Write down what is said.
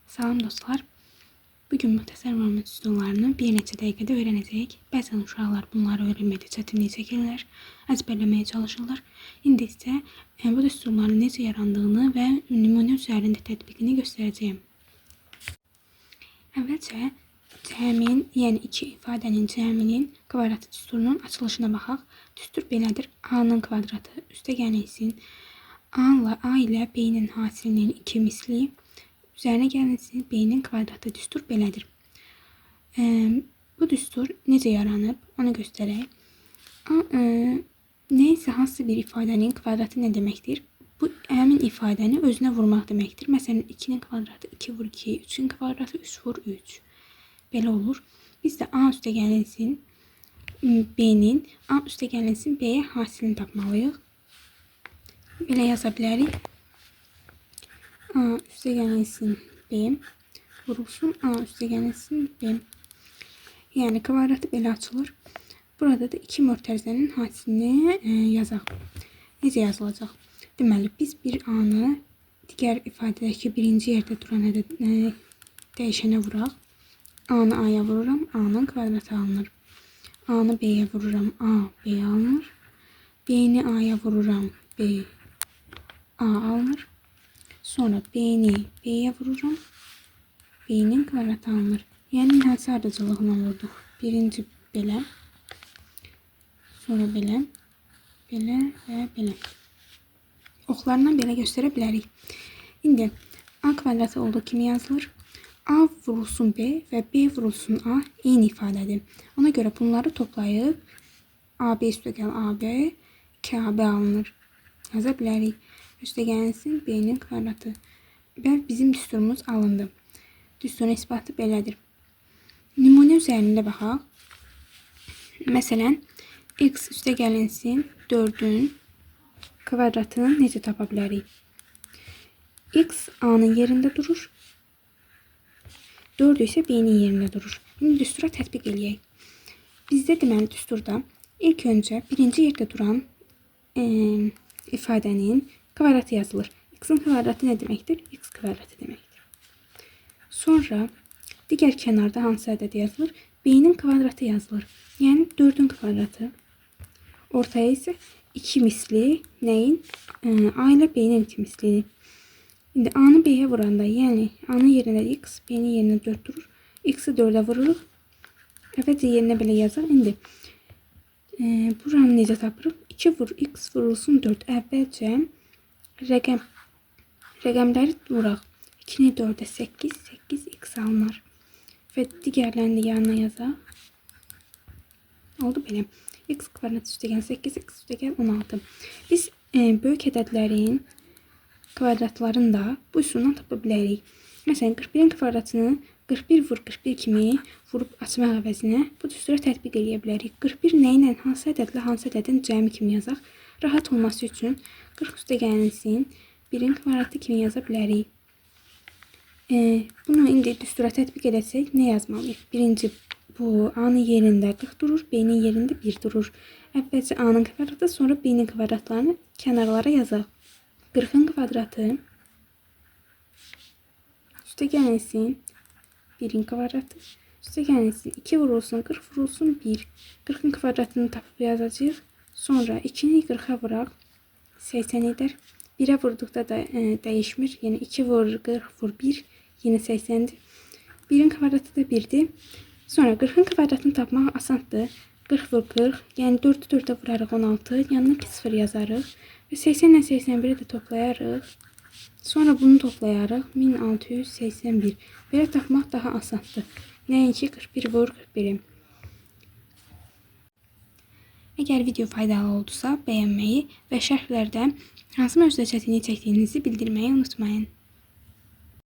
Salam dostlar. Bugün müxtəsər məlumat üsullarını bir neçə dəqiqədə öyrənəcəyik. Bəzən uşaqlar bunları öyrənməkdə çətinlik çəkirlər, əzbərləməyə çalışırlar. İndi isə bu üsulların necə yarandığını və nümunə üzərində tətbiqini göstərəcəyim. Əvvəlcə cəmin, yəni iki ifadənin cəminin kvadratı düsturunun açılışına baxaq. Düstur belədir: A-nın kvadratı üstəgəlsin A ilə B-nin hasilinin 2 misli üzərinə gəlinsin B-nin kvadratı. Düstur belədir. Bu düstur necə yaranıb onu göstərək. Neysə hansısa bir ifadənin kvadratı nə deməkdir? Bu həmin ifadəni özünə vurmaq deməkdir. Məsələn 2-nin kvadratı 2 vur 2, 3-ün kvadratı 3 vur 3. Belə olur. Biz də A üstəgəlsin B-nin A üstəgəlsin B-yə hasilini tapmalıyıq. Belə yaza bilərik. A üstəgəlsin B vurulsun A üstəgəlsin B. Yəni kvadratı belə açılır. Burada da iki mötərizənin hasilini yazaq. Necə yazılacaq? Deməli biz bir A-nı digər ifadədəki birinci yerdə duran dəyişənə vuraq. A-nı A-ya vururam, A-nın kvadratı alınır. A-nı B-yə vururam, A B alınır. B-ni A-ya vururam, B A alınır. Sonra B-ni B-yə vururam, B-nin kvadratı alınır. Yəni hansı ardıcılığına vurduq? Birinci belə, sonra belə, belə və belə. Oxlarından belə göstərə bilərik. İndi A kvadratı olduğu kimi yazılır. A vurulsun B və B vurulsun A eyni ifadədir. Ona görə bunları toplayıb AB üstəgəl AB 2AB alınır. Yaza bilərik. Üstəgəlsin B-nin kvadratı. Və bizim düsturumuz alındı. Düsturun isbatı belədir. Nümunə üzərində baxaq. Məsələn, x üstəgəlsin 4-ün kvadratını necə tapa bilərik? X A-nın yerində durur. 4 isə B-nin yerində durur. İndi düstura tətbiq eləyək. Bizdə deməli düsturda ilk öncə birinci yerdə duran ifadənin kvadratı yazılır. X-in kvadratı nə deməkdir? X kvadratı deməkdir. Sonra digər kənarda hansı ədəd yazılır? B-nin kvadratı yazılır. Yəni 4-ün kvadratı. Ortaya isə 2 misli nəyin? A ilə B-nin 2 mislidir. İndi A-nı B-yə vuranda, yəni A-nın yerində X, B-nin yerində 4 durur. X-i 4-ə vururuq. Əvvəlcə yerinə belə yazaq. İndi buranı necə tapırıq? 2 vur X vurulsun 4. Əvvəlcə rəqəmləri vuraq. 2-ni 4-ə 8, 8 X alınır. Və digərlərini yanına yazaq. Oldu belə. X kvadrat üstəgəl 8, X üstəgəl 16. Biz böyük ədədlərin kvadratlarını da bu üsuldan tapa bilərik. Məsələn, 41-in kvadratını 41 vur 41 kimi vurub açmaq əvəzinə bu düstura tətbiq edə bilərik. 41 nə ilə hansı ədədlə hansı ədədin cəmi kimi yazaq. Rahat olması üçün 40 üstəgəlsin 1-in kvadratı kimi yaza bilərik. Bunu indi düstura tətbiq edəsək nə yazmalıyıq? Birinci bu A-nın yerində 40 durur, B-nin yerində 1 durur. Əvvəlcə A-nın kvadratı, sonra B-nin kvadratlarını kənarlara yazaq. 40-ın kvadratı üstəgəlsin 1-in kvadratı üstəgəlsin 2 vurulsun 40 vurulsun 1. 40-ın kvadratını tapıb yazacağıq. Sonra 2-ni 40-a vuraq 80 edər. 1-ə vurduqda da dəyişmir. Yəni 2 vur 40 vur 1 yenə 80-dir. 1-in kvadratı da 1-dir. Sonra 40-ın kvadratını tapmaq asandır. 40 vur 40. Yəni 4-ü 4-ə vurarıq 16. Yanına 2 0 yazarıq. Və 80 ilə 81-i də toplayarıq. Sonra bunu toplayarıq. 1681. Belə tapmaq daha asandır. Nəinki 41 vur 41-i. Əgər video faydalı oldusa bəyənməyi və şərhlərdə hansı mövzuda çətinlik çəkdiyinizi bildirməyi unutmayın.